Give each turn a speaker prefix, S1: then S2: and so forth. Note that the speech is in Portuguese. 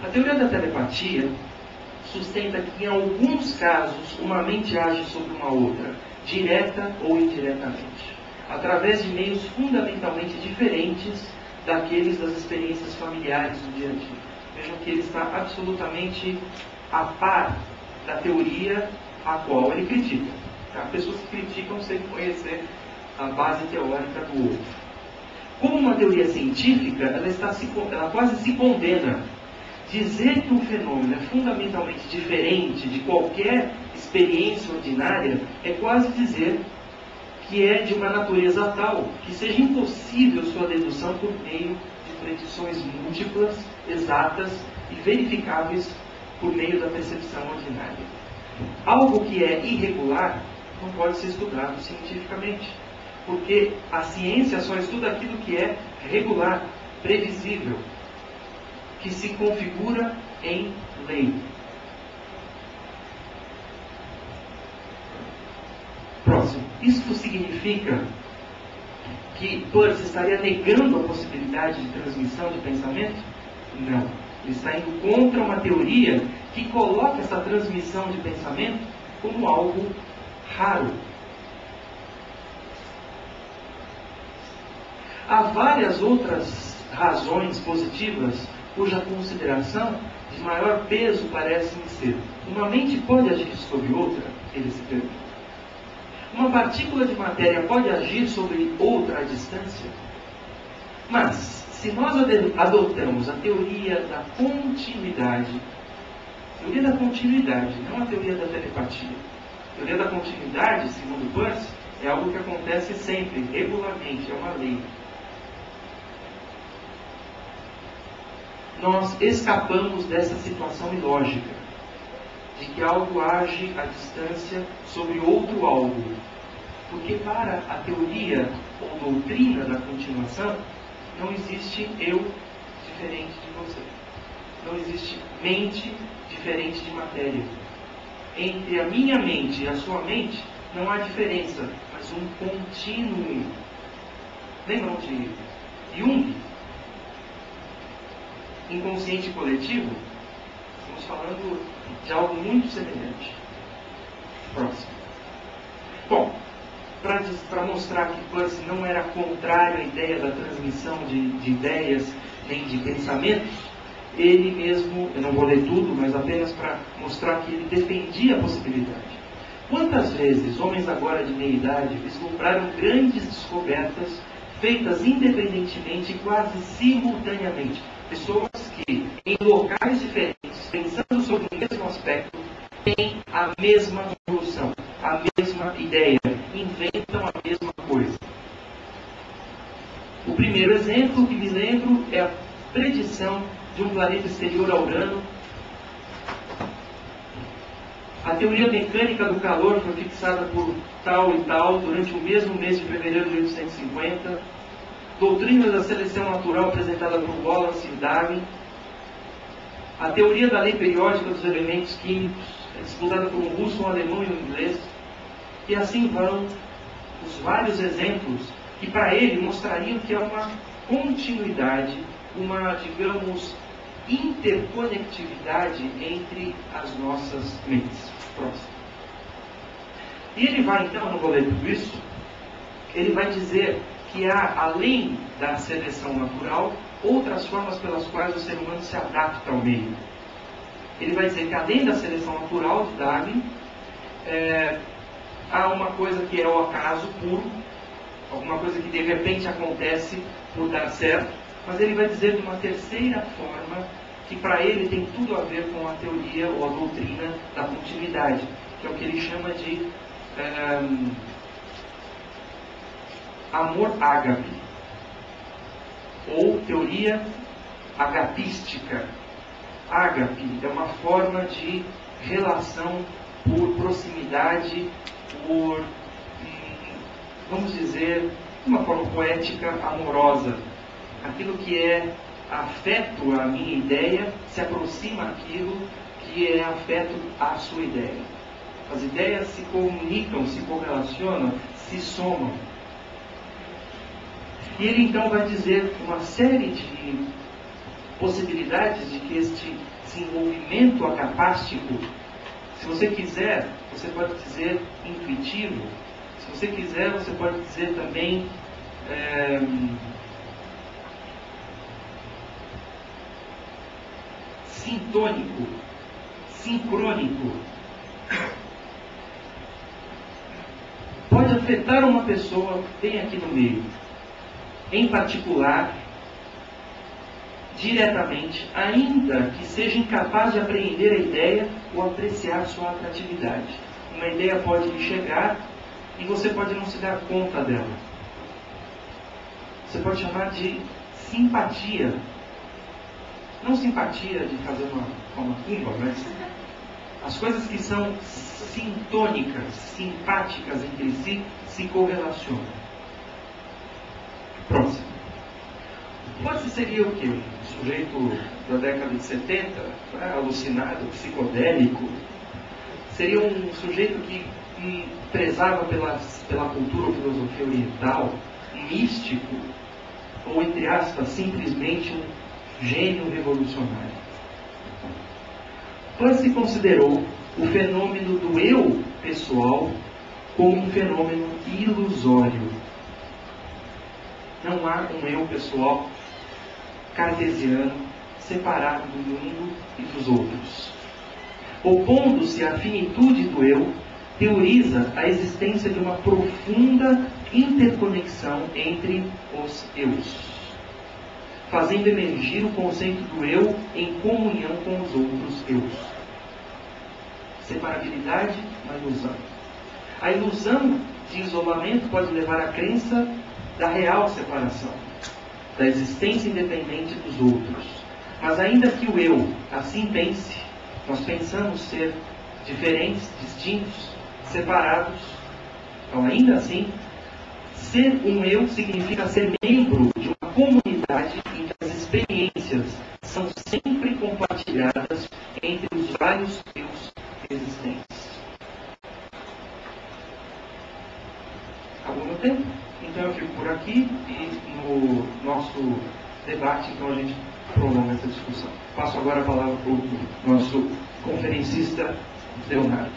S1: A teoria da telepatia sustenta que, em alguns casos, uma mente age sobre uma outra, direta ou indiretamente, através de meios fundamentalmente diferentes daqueles das experiências familiares do dia a dia. Vejam que ele está absolutamente a par da teoria a qual ele critica. Tá? Pessoas que criticam sem conhecer a base teórica do outro. Como uma teoria científica, ela quase se condena. Dizer que um fenômeno é fundamentalmente diferente de qualquer experiência ordinária é quase dizer que é de uma natureza tal que seja impossível sua dedução por meio de predições múltiplas, exatas e verificáveis por meio da percepção ordinária. Algo que é irregular não pode ser estudado cientificamente, porque a ciência só estuda aquilo que é regular, previsível, que se configura em lei. Próximo. Isto significa que Peirce estaria negando a possibilidade de transmissão de pensamento? Não. Ele está indo contra uma teoria que coloca essa transmissão de pensamento como algo raro. Há várias outras razões positivas cuja consideração de maior peso parece-me ser: uma mente pode agir sobre outra? Ele se pergunta. Uma partícula de matéria pode agir sobre outra à distância? Mas, se nós adotamos a teoria da continuidade, não a teoria da telepatia. A teoria da continuidade, segundo Peirce, é algo que acontece sempre, regularmente, é uma lei. Nós escapamos dessa situação ilógica, de que algo age à distância sobre outro algo. Porque para a teoria ou doutrina da continuação, não existe eu diferente de você. Não existe mente diferente de matéria. Entre a minha mente e a sua mente, não há diferença, mas um contínuo. Lembram de Jung? Inconsciente coletivo? Estamos falando de algo muito semelhante. Próximo. Bom, para mostrar que Peirce não era contrário à ideia da transmissão de ideias nem de pensamentos, ele mesmo, eu não vou ler tudo, mas apenas para mostrar que ele defendia a possibilidade. Quantas vezes homens agora de meia idade vislumbraram grandes descobertas feitas independentemente e quase simultaneamente? Pessoas que, em locais diferentes, pensando sobre o mesmo aspecto, têm a mesma conclusão, a mesma ideia, inventam a mesma coisa. O primeiro exemplo que me lembro é a predição de um planeta exterior a Urano. A teoria mecânica do calor foi fixada por tal e tal durante o mesmo mês de fevereiro de 1850. Doutrina da seleção natural apresentada por Wallace e Darwin. A teoria da lei periódica dos elementos químicos, estudada por um russo, um alemão e um inglês. E assim vão os vários exemplos que para ele mostrariam que é uma continuidade, uma, digamos, interconectividade entre as nossas mentes. Próximo. E ele vai então, eu não vou ler tudo isso, ele vai dizer que há, além da seleção natural, outras formas pelas quais o ser humano se adapta ao meio. Ele vai dizer que, além da seleção natural de Darwin, há uma coisa que é o acaso puro, alguma coisa que de repente acontece por dar certo, mas ele vai dizer de uma terceira forma que para ele tem tudo a ver com a teoria ou a doutrina da continuidade, que é o que ele chama de amor ágape, ou teoria agapística. Ágape é uma forma de relação por proximidade, por, vamos dizer, de uma forma poética, amorosa. Aquilo que é afeto à minha ideia se aproxima àquilo que é afeto à sua ideia. As ideias se comunicam, se correlacionam, se somam. E ele então vai dizer uma série de possibilidades de que este desenvolvimento acapástico, se você quiser, você pode dizer intuitivo, se você quiser, você pode dizer também sintônico, sincrônico, pode afetar uma pessoa bem aqui no meio, em particular, diretamente, ainda que seja incapaz de apreender a ideia ou apreciar sua atratividade. Uma ideia pode lhe chegar e você pode não se dar conta dela. Você pode chamar de simpatia. Não simpatia de fazer uma macumba, mas as coisas que são sintônicas, simpáticas entre si, se correlacionam. Próximo. Pode seria o quê? Um sujeito da década de 70, alucinado, psicodélico. Seria um sujeito que prezava pela cultura ou filosofia oriental, místico, ou, entre aspas, simplesmente um gênio revolucionário. Kant considerou o fenômeno do eu pessoal como um fenômeno ilusório. Não há um eu pessoal cartesiano separado do mundo e dos outros. Opondo-se à finitude do eu, teoriza a existência de uma profunda interconexão entre os eus, fazendo emergir o conceito do eu em comunhão com os outros eus. Separabilidade, uma ilusão. A ilusão de isolamento pode levar à crença da real separação, da existência independente dos outros. Mas ainda que o eu assim pense, nós pensamos ser diferentes, distintos, separados. Então, ainda assim, ser um eu significa ser membro de uma comunidade em que as experiências são sempre compartilhadas entre os vários eus existentes. Acabou meu tempo? Então eu fico por aqui e no nosso debate, então a gente prolonga essa discussão. Passo agora a palavra para o nosso conferencista, Leonardo.